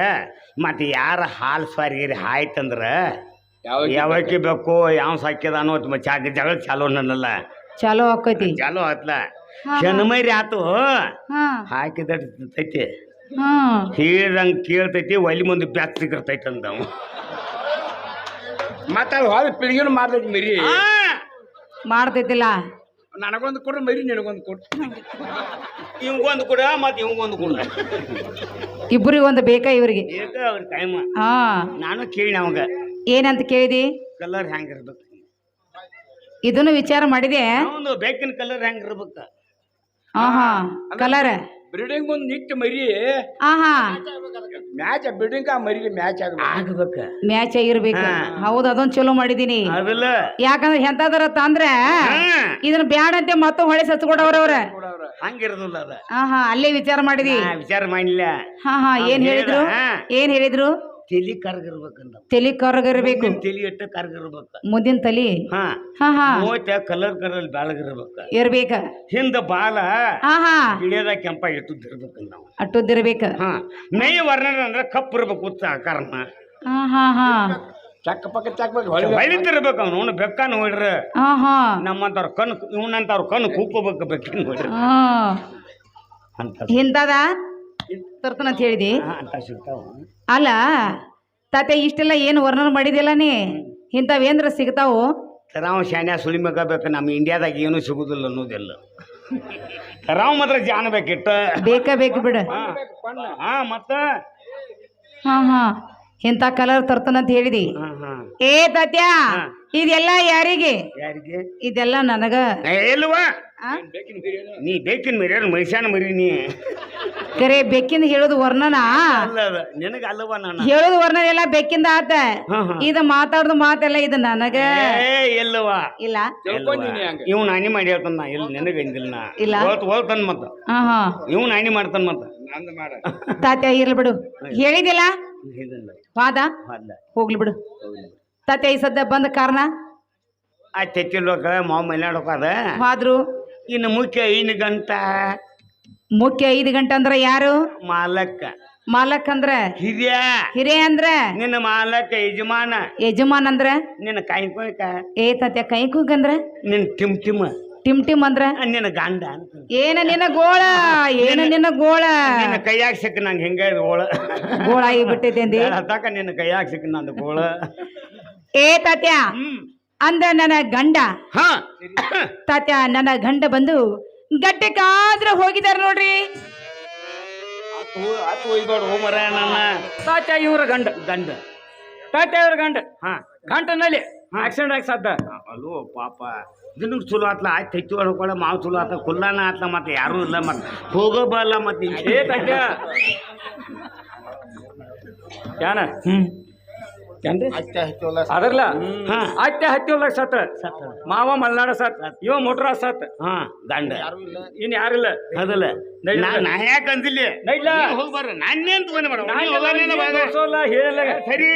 Speaker 2: ಮತ್ತೆ ಯಾರ ಹಾಲು ಸ್ವಾರಿ ಆಯ್ತಂದ್ರ ಯಾವಕ್ಕೆ ಬೇಕು ಯಾವ ಸಾಕ್ಯದ ಅನ್ನೋ ಜಗಳ ಚಾಲೋ ನನ್ನಲ್ಲ
Speaker 1: ಚಾಲೋ ಆಕೈತಿ
Speaker 2: ಚಾಲೋ ಆತ್ಲ ಹೆಣ್ಮೈರಿ ಆತು
Speaker 1: ಹಾ
Speaker 2: ಹಾಕಿದೈತಿ
Speaker 1: ಹಾ
Speaker 2: ಹೇಳ್ದಂಗ ಕೇಳ್ತೈತಿ ಒಲಿ ಮುಂದೆ ಬ್ಯಾಕ್ ಸಿಗಿರ್ತೈತಿ ಅಂದವ
Speaker 3: ಮತ್ತ ಅದು ಹೊಲ ಪಿಳಿಗೆನು ಮಾಡ್ತೈತಿ ಮರಿ
Speaker 1: ಮಾಡ್ತೈತಿಲ್ಲ
Speaker 3: ನನಗೊಂದು ಕೊಡು ಮರಿ ನಿನಗೊಂದು ಕೊಡು
Speaker 2: ಇವಂಗೊಂದು ಕೂಡ ಮತ್ತೆ ಇವಂಗೊಂದು ಕೂಡ
Speaker 1: ಇಬ್ಬರಿಗೆ ಒಂದು ಬೇಕಾ ಇವ್ರಿಗೆ
Speaker 2: ಅವ್ರ ಟೈಮ
Speaker 1: ಹಾ
Speaker 2: ನಾನು ಕೇಳಿ ಅವಾಗ
Speaker 1: ಏನಂತ ಕೇಳಿದಿ
Speaker 2: ಕಲರ್ ಹೆಂಗಿರ್ಬೇಕು
Speaker 1: ಇದನ್ನು ವಿಚಾರ ಮಾಡಿದೆ
Speaker 2: ಒಂದು ಬೇಕಿನ ಕಲರ್ ಹೆಂಗಿರ್ಬೇಕ
Speaker 1: ಹಾ ಹಾ ಕಲರ್
Speaker 3: ಬ್ರೀಡಿಂಗ್ ಮುಂದೆ ನಿಟ್ಟು ಮರಿ
Speaker 1: ಆಹಾ
Speaker 3: ಮ್ಯಾಚ್ ಬಿಲ್ಡಿಂಗ್ ಆ ಮರಿಗೆ ಮ್ಯಾಚ್
Speaker 2: ಆಗ್ಬೇಕ
Speaker 1: ಮ್ಯಾಚ್ ಆಗಿರ್ಬೇಕು ಹೌದು ಅದೊಂದ್ ಚಲೋ ಮಾಡಿದೀನಿ
Speaker 2: ಅದಲ್ಲ
Speaker 1: ಯಾಕಂದ್ರೆ ಎಂತದರ ತಂದ್ರೆ ಇದನ್ನ ಬ್ಯಾಡ ಅಂತ ಮತ್ತೆ ಹೊಳೆ ಸಚ್ಕೊಡವ್ರವ್ರ
Speaker 2: ಹಂಗಿರೋದಿಲ್ಲ ಅದ
Speaker 1: ಆಹಾ ಅಲ್ಲೇ ವಿಚಾರ ಮಾಡಿದಿ
Speaker 2: ವಿಚಾರ ಮಾಡಿಲ್ಲ
Speaker 1: ಹಾ ಹಾ ಏನ್ ಹೇಳಿದ್ರು ಏನ್ ಹೇಳಿದ್ರು
Speaker 2: ತಲಿ ಕರ್ಗಿರ್ಬೇಕಂದ
Speaker 1: ತಲಿ ಕರಗಿರ್ಬೇಕು
Speaker 2: ತಲಿ ಎಟ್ಟ ಕರ್ಗಿರ್ಬೇಕ
Speaker 1: ಮುಂದಿನ ತಲಿ
Speaker 2: ಹಾ
Speaker 1: ಹಾ ಹಾ
Speaker 2: ಮೂವತ್ತ ಕಲರ್ ಬೆಳಗಿರ್ಬೇಕ
Speaker 1: ಇರ್ಬೇಕ
Speaker 2: ಹಿಂದ ಬಾಲ
Speaker 1: ಹಾ ಹಾ
Speaker 2: ಗಿಳಿಯದ ಕೆಂಪ ಇಟ್ಟದಿರ್ಬೇಕಂದ ನಾವು
Speaker 1: ಅಟ್ಟುದಿರ್ಬೇಕ
Speaker 2: ಹಾ ಮೈ ವರ್ಣನ ಅಂದ್ರೆ ಕಪ್ಪು ಇರ್ಬೇಕು ಉತ್ಸ ಆಕಾರನ
Speaker 1: ಹಾ ಹಾ ಹಾ
Speaker 3: ಚಕ್ಕ ಪಕ್ಕ ಚಕ್ಕ ಹೊಳಿ
Speaker 2: ಹೊಳಿತಿರ್ಬೇಕು ಅವ್ನು ಬೆಕ್ಕ ನೋಡ್ರ
Speaker 1: ಹಾ ಹಾ
Speaker 2: ನಮ್ಮಂತವ್ರ ಕಣ್ಣು ಇವನಂತವ್ರ ಕಣ್ಣು ಕೂಪಬೇಕು ಬೆಕ್ಕಿನ ನೋಡ್ರಿ
Speaker 1: ಹಾ
Speaker 2: ಅಂತ
Speaker 1: ಹಿಂದದ ತರ್ತನಂತ ಹೇಳಿದಿ
Speaker 2: ಅಂತ ಸಿಗ್ತಾವ
Speaker 1: ಅಲ್ಲ ತಾತೆ ಇಷ್ಟೆಲ್ಲ ಏನು ವರ್ಣನ ಮಾಡಿದಿಲ್ಲ ನೀ ಇಂಥವೇಂದ್ರ ಸಿಗ್ತಾವು
Speaker 2: ತರಾವ್ ಶಾನ್ಯ ಸುಳಿ ಮಗ ಬೇಕು ನಮ್ಮ ಇಂಡಿಯಾದಾಗ ಏನೂ ಸಿಗುದಿಲ್ಲ ಅನ್ನೋದಿಲ್ಲ ತರಾವ್ ಮಾತ್ರ ಜಾನ ಬೇಕಿಟ್ಟ
Speaker 1: ಬೇಕು ಬಿಡ
Speaker 2: ಹಾ ಮತ್ತ
Speaker 1: ಹಾ ಹಾ ಇಂಥ ಕಲರ್ ತರ್ತನಂತ ಹೇಳಿದಿ
Speaker 2: ಹಾ ಹಾ
Speaker 1: ಏ ತಾತ್ಯ ಇದೆಲ್ಲ ಯಾರಿಗೆ
Speaker 2: ಯಾರಿಗೆ
Speaker 1: ಇದೆಲ್ಲ ನನಗ
Speaker 2: ಎಲ್ವಾ
Speaker 1: ಆ?
Speaker 2: ನೀ ಬೇಕಿನ ಮರಿ ಮನುಷ್ಯನ ಮರಿ ನೀ
Speaker 1: ಕರೆ ಬೆಕ್ಕಿಂದ ಹೇಳೋದು ವರ್ಣನ
Speaker 2: ಅಲ್ಲ ಅದ ನಿನಗ ಅಲ್ಲವ ನಾನು
Speaker 1: ಹೇಳೋದು ವರ್ಣನ ಎಲ್ಲ ಬೆಕ್ಕಿಂದ ಆತ
Speaker 2: ಹಾ ಹಾ
Speaker 1: ಇದು ಮಾತಾಡೋದು ಮಾತೆಲ್ಲ ಇದು ನನಗ
Speaker 2: ಏ ಎಲ್ಲವಾ
Speaker 1: ಇಲ್ಲ
Speaker 3: ತಿಳ್ಕೊಂದಿನಿ ಹಂಗ
Speaker 2: ಇವ್ ನಾನಿ ಮಾಡಿ ಹೇಳ್ತಾನ ನಾ ಇಲ್ಲಿ ನಿನಗ ಅಂದಿಲ್ಲ ನಾ
Speaker 1: ಇಲ್ಲ.
Speaker 2: ಹೋಗ್ತಾನ ಮತ್ತ
Speaker 1: ಹಾ ಹಾ
Speaker 2: ಇವ್ ನಾನಿ ಮಾಡ್ತಾನ ಮತ್ತ
Speaker 3: ನಂದು ಮಾಡ
Speaker 1: ತಾತ್ಯ ಇರ್ಲಿ ಬಿಡು ಹೇಳಿದಿಲ್ಲ
Speaker 2: ಇದನ್ನ
Speaker 1: ವಾದ
Speaker 2: ಅಲ್ಲ
Speaker 1: ಹೋಗ್ಲಿ ಬಿಡು ತಾತ್ಯ ಈ ಸದ್ಯ ಬಂದ ಕಾರಣ
Speaker 2: ಆ ತೆತ್ತಿಲ್ವಕ ಮಾವು ಮೈಲಾಡೋಕ ಅದ
Speaker 1: ಹೋದ್ರು
Speaker 2: ಇನ್ನು ಮುಖ್ಯ 5 ಗಂಟೆ
Speaker 1: ಮುಖ್ಯ 5 ಗಂಟೆ ಅಂದ್ರ ಯಾರು
Speaker 2: ಮಾಲಕ್ಕ
Speaker 1: ಮಾಲಕ್ ಅಂದ್ರ
Speaker 2: ಹಿರಿಯ
Speaker 1: ಹಿರಿಯ ಅಂದ್ರ
Speaker 2: ನಿನ್ನ ಮಾಲಕ್ಕ ಯಜಮಾನ
Speaker 1: ಯಜಮಾನ್ ಅಂದ್ರ
Speaker 2: ನಿನ್ನ ಕಾಯ್ಕೋಯ್ಕ
Speaker 1: ಏ ತಾತ್ಯ ಕೈ ಕೂಗಂದ್ರ
Speaker 2: ನಿನ್ನ ಟಿಮ್
Speaker 1: ಟಿಮ್ ಟಿಮ್ ಅಂದ್ರ
Speaker 2: ನಿನ್ನ ಗಂಡ ಅಂತ
Speaker 1: ಏನ ನಿನ್ನ ಗೋಳ ಏನ ನಿನ್ನ ಗೋಳ
Speaker 2: ನಿನ್ನ ಕೈಯಾಗ ಸಿಕ್ಕ ನಂಗೆ ಹೆಂಗ ಗೋಳ
Speaker 1: ಗೋಳ ಆಗಿ ಬಿಟ್ಟೈತೆ ಅಂದಿ
Speaker 2: ಹತ್ತಾಕ ನಿನ್ನ ಕೈಯಾಗ ಸಿಕ್ಕ ನಂದು ಗೋಳ
Speaker 1: ಏ ತಾತ್ಯ ಅಂದ ನನ್ನ ಗಂಡ
Speaker 2: ಹಾ
Speaker 1: ತಾತ್ಯ ನನ್ನ ಗಂಡ ಬಂದು ಗಡ್ಡೆಕಾದ್ರ ಹೋಗಿದಾರ ನೋಡ್ರಿ
Speaker 2: ಆತು ಒಯ್ಬೇಡ ಹೋಮರ ನನ್ನ
Speaker 3: ತಾತ ಇವ್ರ ಗಂಡ
Speaker 2: ಗಂಡ
Speaker 3: ತಾತ ಇವ್ರ ಗಂಡ
Speaker 2: ಹಾ
Speaker 3: ಗಂಟನಲ್ಲಿ ಆಕ್ಸಿಡೆಂಟ್ ಆಗಿ ಸದ್ದ
Speaker 2: ಅಲ್ಲೋ ಪಾಪ ದಿನಕ್ಕೆ ಚಲೋ ಆತ್ಲ ಆಯ್ತು ತೆಚ್ಚಿ ಹೊಡ್ಕೊಳ್ಳೋ ಮಾವು ಚಲೋ ಆತ ಕುಲ್ಲಾನ ಆತ್ಲ ಮತ್ತೆ ಯಾರೂ ಇಲ್ಲ ಮತ್ತೆ ಹೋಗೋಬಲ್ಲ ಮತ್ತೆ
Speaker 3: ಏ ತಾತ ಯಾನ ಏನ್ರಿ ಅದರ್ಲ
Speaker 2: ಹಾ
Speaker 3: ಅತ್ತೆ ಹತ್ತಿವಲ್ದಾಗ ಸತ್ ಮಾವ ಮಲ್ನಾಡ ಸತ್ ಇವ ಮೋಟ್ರ ಸತ್
Speaker 2: ಹಾ ಗಂಡ
Speaker 3: ಇನ್ ಯಾರಿಲ್ಲ
Speaker 2: ಅದಲ್ಲ ನಾ ಯಾಕೆ ಅಂದಿಲ್ಲ
Speaker 3: ನೈಡ್ಲ
Speaker 2: ಹೋಗಿ ಬರ್ರಿ ನಾನೇನ್ ತಗೊಂಡು
Speaker 3: ಹೇಳಿಲ್ಲ
Speaker 2: ಸರಿ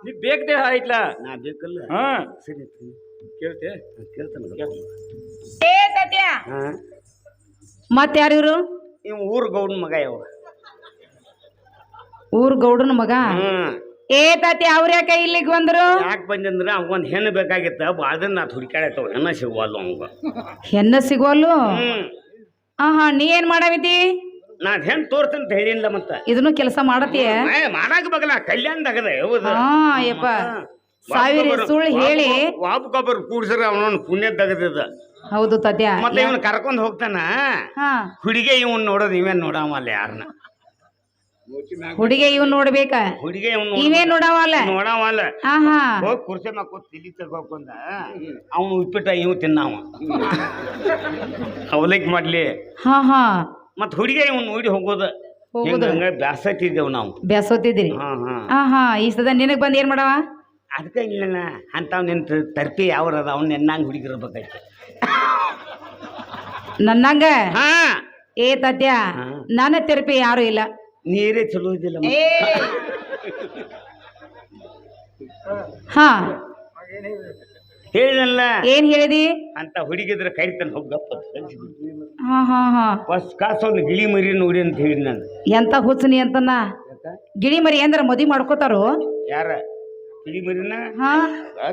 Speaker 3: ನೀ ಬೇಕದೆ ಆಯ್ತಲ್ಲ
Speaker 2: ನಾ ಬೇಕಲ್ಲ
Speaker 3: ಹಾ
Speaker 2: ಸರಿ
Speaker 3: ಕೇಳ್ತೆ
Speaker 2: ಕೇಳ್ತಾನ
Speaker 1: ಏ ತಾತ್ಯ
Speaker 2: ಹಾ
Speaker 1: ಮತ್ ಯಾರು ಇವ್ರು
Speaker 2: ಇವ್ ಊರ್ ಗೌಡನ ಮಗ ಇವ
Speaker 1: ಊರ್ ಗೌಡನ ಮಗ
Speaker 2: ಹ್ಮ್
Speaker 1: ಏ ತಾತ್ಯ ಅವ್ರ ಯಾಕ ಇಲ್ಲಿಗೆ ಬಂದ್ರು
Speaker 2: ಯಾಕೆ ಬಂದಂದ್ರೆ ಅವಂಗೊಂದು ಹೆಣ್ಣು ಬೇಕಾಗಿತ್ತ ಬಾಳ್ದ ನಾ ಹುಡುಕಾಡತ್ತವ ಹೆಣ್ಣ ಸಿಗುವಲ್ಲ ಅವಂಗ
Speaker 1: ಹೆಣ್ಣ ಸಿಗೋಲ್ಲು
Speaker 2: ಹ್ಮ್
Speaker 1: ಹಾ ನೀ ಏನ್ ಮಾಡಾವಿತಿ
Speaker 2: ನಾ ಹೆಣ್ಣು ತೋರ್ಸಂತ ಹೇಳಿಲ್ಲ ಮತ್ತ
Speaker 1: ಇದನ್ನು ಕೆಲಸ ಮಾಡತೀಯ
Speaker 2: ಮಾಡಾಕ ಬಗಲ ಕಲ್ಯಾಣದಾಗದ ಹೌದು
Speaker 1: ಹಾ ಯಪ್ಪ ಸಾವಿರ ಸುಳ್ಳು ಹೇಳಿ
Speaker 2: ವಾಪಗೊಬ್ಬರು ಕೂಡ್ಸ್ರ ಅವನವನ್ ಪುಣ್ಯ ತೆಗದಿದ
Speaker 1: ಹೌದು ತಾತ್ಯ
Speaker 2: ಮತ್ತೆ ಇವನ್ ಕರ್ಕೊಂಡ್ ಹೋಗ್ತಾನ
Speaker 1: ಹಾ
Speaker 2: ಹುಡುಗೆ ಇವನ್ ನೋಡೋದು ಇವೇನ್ ನೋಡಾವಲ್ಲ ಯಾರನ್ನ
Speaker 1: ಹುಡುಗಿ ಇವ್ ನೋಡ್ಬೇಕ
Speaker 2: ಹುಡುಗೆ ಇವನ್
Speaker 1: ಇವೇ ನೋಡವಲ್ಲ
Speaker 2: ನೋಡಾವಲ್ಲ
Speaker 1: ಹಾ ಹಾ
Speaker 2: ಹೋಗಿ ಕುರ್ಚಿ ಮಕ್ಕಳು ತಿಳಿ ತಗೋಕೊಂಡ ಅವನು ಉಪ್ಪಿಟ್ಟ ಇವ್ ತಿನ್ನಾವ ಅವಲಕ್ಕಿ ಮಾಡ್ಲಿ
Speaker 1: ಹಾ ಹಾ
Speaker 2: ಮತ್ ಹುಡುಗೆ ಇವನ್ ನೋಡಿ ಹೋಗೋದು ಹಿಂಗ ಬ್ಯಾಸತ್ತಿದ್ದೇವ್ ನಾವು
Speaker 1: ಬ್ಯಾಸೋತಿದ್ರಿ
Speaker 2: ಹಾ ಹಾ
Speaker 1: ಹಾ ಹಾ ಈ ಸದ ನಿನಗ್ ಬಂದ್ ಏನ್ ಮಾಡವ
Speaker 2: ಅದಕ್ಕೆ ಇಲ್ಲ ಅಂತಾವ್ ನಿನ್ ತರ್ಪಿ ಯಾವ್ರದ ಅವ್ನ ನೆನ್ನಂಗ್ ಹುಡುಗಿರ್ಬೇಕಾಯ್ತು
Speaker 1: ನನ್ನಂಗ
Speaker 2: ಹಾ
Speaker 1: ಏ ತಾತ್ಯ ನನ್ನ ತೆರಪಿ ಯಾರು ಇಲ್ಲ
Speaker 2: ನೀರೇ ಚಲೋ ಇದ್ದಿಲ್ಲ
Speaker 1: ಹಾ
Speaker 2: ಹೇಳಿದಲ್ಲ
Speaker 1: ಏನ್ ಹೇಳಿದಿ
Speaker 2: ಅಂತ ಹುಡುಗಿದ್ರ ಕರಿತಾನೆ ಹೋಗಪ್ಪ
Speaker 1: ಹಾ ಹಾ ಹಾ
Speaker 2: ಫಸ್ಟ್ ಕಾಸು ಒಂದು ಗಿಳಿ ಮರಿ ನೋಡಿ ಅಂತ ಹೇಳಿ ನಾನು
Speaker 1: ಎಂತ ಹುಚ್ಚನಿ ಅಂತನ ಗಿಳಿ ಮರಿ ಎಂದ್ರ ಮದುವೆ ಮಾಡ್ಕೋತಾರೋ
Speaker 2: ಯಾರ ಗಿಳಿ ಮರಿನ
Speaker 1: ಹಾ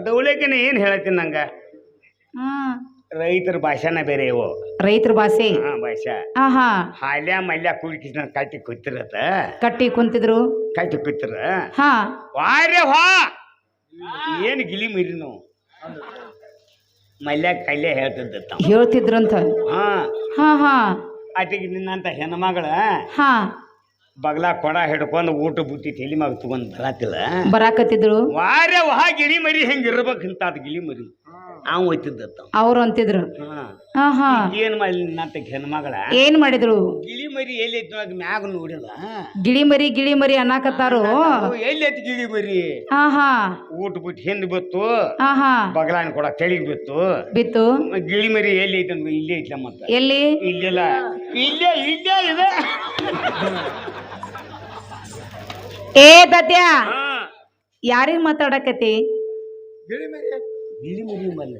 Speaker 2: ದೌಳಕಿನ ಏನ್ ಹೇಳತ್ತೀನಿ ನಂಗ
Speaker 1: ಹಾ
Speaker 2: ರೈತರ ಭಾಷಾನ ಬೇರೆ ಇವು
Speaker 1: ರೈತರ ಭಾಷೆ
Speaker 2: ಹಾ ಭಾಷಾ
Speaker 1: ಹಾ ಹಾ
Speaker 2: ಹಾಲ್ಯ ಮಲ್ಯ ಕುಡಿಕಿಸ್ ಕಟ್ಟಿ ಕೂತಿರತ್ತ
Speaker 1: ಕಟ್ಟಿ ಕುಂತಿದ್ರು
Speaker 2: ಕಟ್ಟಿ ಕೂತಿರ
Speaker 1: ಹಾ
Speaker 2: ವಾರ್ಯ ಹಾ ಏನ್ ಗಿಳಿ ಮರಿ ನಾವು ಮಲ್ಯ ಕಲ್ಯ ಹೇಳ್ತಿದ್ದ
Speaker 1: ಹೇಳ್ತಿದ್ರಂತ
Speaker 2: ಹಾ
Speaker 1: ಹಾ ಹಾ
Speaker 2: ಆಟಿಗೆ ನಿನ್ನಂತ ಹೆಣ್ಮಗಳ
Speaker 1: ಹಾ
Speaker 2: ಬಗ್ಲಾ ಕೊಡ ಹಿಡ್ಕೊಂಡು ಊಟ ಬುತ್ತಿ ತಲೆ ಮ್ಯಾಗ ತಗೊಂಡ್ ಬರಾತಿಲ್ಲ
Speaker 1: ಬರಾಕತ್ತಿದ್ರು
Speaker 2: ವಾರ್ಯ ವಹ ಗಿಳಿ ಮರಿ ಹೆಂಗ ಇರ್ಬೇಕಂತ ಅದ್ ಗಿಳಿ ಮರಿ ಅವ್ ಒಯ್ತಿದ್ದತ್ತ
Speaker 1: ಅವ್ರು ಅಂತಿದ್ರು ಹಾ ಹಾ
Speaker 2: ಏನ್ ಮಾಡಿ ನಿನ್ನಂತ ಹೆಣ್ಮಗಳ
Speaker 1: ಏನ್ ಮಾಡಿದ್ರು
Speaker 2: ಗಿಳಿ ಮರಿ ಎಲ್ಲಿ ಐತಿ ಮ್ಯಾಗ ನೋಡಿಲ್ಲ
Speaker 1: ಗಿಳಿ ಮರಿ ಅನ್ನಕತ್ತಾರು
Speaker 2: ಎಲ್ಲಿ ಐತಿ ಗಿಳಿ ಮರಿ
Speaker 1: ಹಾ ಹಾ
Speaker 2: ಊಟ ಬಿಟ್ಟು ಹಿಂದ್ ಬಿತ್ತು
Speaker 1: ಹಾ ಹಾ
Speaker 2: ಬಗಲಾನ ಕೊಡ ತೆಳಿಗ್ ಬಿತ್ತು
Speaker 1: ಬಿತ್ತು
Speaker 2: ಗಿಳಿ ಮರಿ ಎಲ್ಲಿ ಐತಿ ಅಂದ್ರೆ ಇಲ್ಲೇ ಐತ್ಲ ಮತ್ತ
Speaker 1: ಎಲ್ಲಿ
Speaker 2: ಇಲ್ಲಿಲ್ಲ ಇಲ್ಲೇ ಇದೆ
Speaker 1: ಏ ತಾತ್ಯ
Speaker 2: ಹಾ
Speaker 1: ಯಾರಿಗ್ ಮಾತಾಡಕತಿ
Speaker 3: ಗಿಳಿ ಮರಿ ಮಲ್ಲ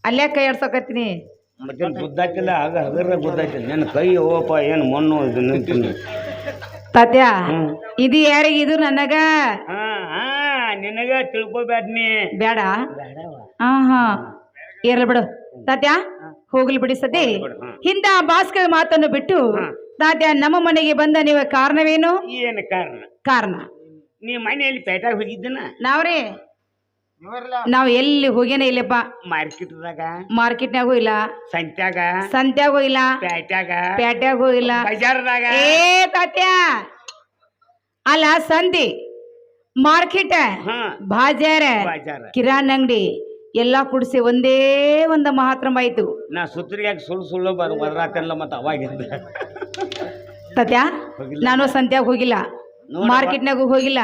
Speaker 1: ಅಲ್ಲೇ ಕೈ ಆಡ್ಸಕತ್ತೀನಿ
Speaker 2: ಮತ್ತೆ ಗುದ್ದಾಯ್ತಿಲ್ಲ ಆಗ ಹಗರ ಗುದ್ದಾಯ್ತಿಲ್ಲ ನನ್ನ ಕೈ ಓಪ ಏನು ಮಣ್ಣು ಇದು ನಿಂತೀನಿ
Speaker 1: ತಾತ್ಯ ಇದು ಯಾರಿಗೆ ಇದು ನನಗ
Speaker 2: ಹಾ ಹಾ ನಿನಗ ತಿಳ್ಕೊಬೇಡ ನೀ
Speaker 1: ಬೇಡ ಹಾ ಇರ್ಲಿ ಬಿಡು ತಾತ್ಯ ಹೋಗ್ಲಿ ಬಿಡಿ ಸತಿ ಹಿಂದ ಭಾಸ್ಕರ ಮಾತನ್ನು ಬಿಟ್ಟು ತಾತ್ಯ ನಮ್ಮ ಮನೆಗೆ ಬಂದ ನೀವು ಕಾರಣವೇನು
Speaker 2: ಏನು ಕಾರಣ
Speaker 1: ಕಾರಣ
Speaker 2: ನೀ ಮನೆಯಲ್ಲಿ ಪೇಟಾಗ ಹೋಗಿದ್ದನ
Speaker 1: ನಾವ್ರಿ ನಾವ್ ಎಲ್ಲಿ ಹೋಗೇನ ಇಲ್ಲಪ್ಪ
Speaker 2: ಮಾರ್ಕೆಟ್ದಾಗ
Speaker 1: ಮಾರ್ಕೆಟ್ನಾಗೂ ಇಲ್ಲ ಸಂತ್ಯಾಗೂ ಇಲ್ಲ
Speaker 2: ಪೇಟ್ಯಾಗ
Speaker 1: ಪೇಟ್ಯಾಗೂ ಇಲ್ಲ
Speaker 2: ಬಜಾರ್ದಾಗ
Speaker 1: ಏ ತಾತ್ಯ ಅಲ್ಲ ಸಂತಿ ಮಾರ್ಕೆಟ್
Speaker 2: ಹಾ
Speaker 1: ಬಾಜಾರ
Speaker 2: ಬಜಾರ
Speaker 1: ಕಿರಾಣಿ ಅಂಗಡಿ ಎಲ್ಲಾ ಕುಡಿಸಿ ಒಂದೇ ಒಂದು ಮಹಾತ್ಮ ಆಯ್ತು
Speaker 2: ನಾ ಸುತ್ತರಿಯಾಗಿ ಸುಳ್ಳು ಬದ್ರಾಕಲ್ಲ ಮತ್ತೆ ಅವಾಗಿದ್ದ
Speaker 1: ತಾತ್ಯ ನಾನು ಸಂತ್ಯಾಗ ಹೋಗಿಲ್ಲ ಮಾರ್ಕೆಟ್ನಾಗೂ ಹೋಗಿಲ್ಲ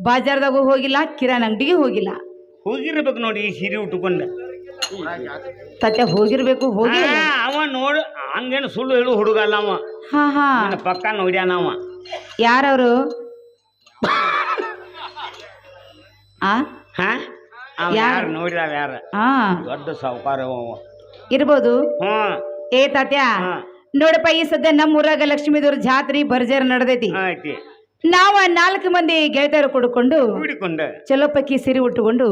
Speaker 1: ಬಾಜಾರ್ದಾಗೂ ಹೋಗಿಲ್ಲ ಕಿರಾಣಿ ಅಂಗಡಿಗೆ ಹೋಗಿಲ್ಲ
Speaker 2: ಹೋಗಿರ್ಬೇಕು ನೋಡಿ ಈ ಸೀರೆ ಉಟ್ಕೊಂಡು
Speaker 1: ತಾತ್ಯ ಹೋಗಿರ್ಬೇಕು ಹೋಗಿ
Speaker 2: ಅವ ನೋಡು ಹಂಗೇನು ಸುಳ್ಳು ಹೇಳು ಹುಡುಗ ಅಲ್ಲ ಅವ
Speaker 1: ಹಾ ಹಾ
Speaker 2: ನನ್ನ ಪಕ್ಕ ನೋಡ್ಯಾನ ಅವ
Speaker 1: ಯಾರವ್ರು ಆ
Speaker 2: ಹಾ ಅವ ಯಾರು ನೋಡ್ಯಾವ ಯಾರ
Speaker 1: ಹಾ
Speaker 2: ದೊಡ್ಡ ಸಾವುಕಾರ ಅವ
Speaker 1: ಇರ್ಬೋದು
Speaker 2: ಹ್ಮ್
Speaker 1: ಏ ತಾತ್ಯ ನೋಡಪ್ಪ ಈ ಸದ್ಯ ನಮ್ಮ ಊರಾಗ ಲಕ್ಷ್ಮೀದೇವ್ರ ಜಾತ್ರೆ ಭರ್ಜರಿ ನಡೆದೈತಿ
Speaker 2: ಆಯ್ತಿ
Speaker 1: ನಾವ 4 ಮಂದಿ ಗೆಳತಿಯರು ಕುಡ್ಕೊಂಡು
Speaker 2: ಕೂಡಿಕೊಂಡ
Speaker 1: ಚಲೋ ಪಕ್ಕಿ ಸಿರಿ ಉಟ್ಟುಕೊಂಡು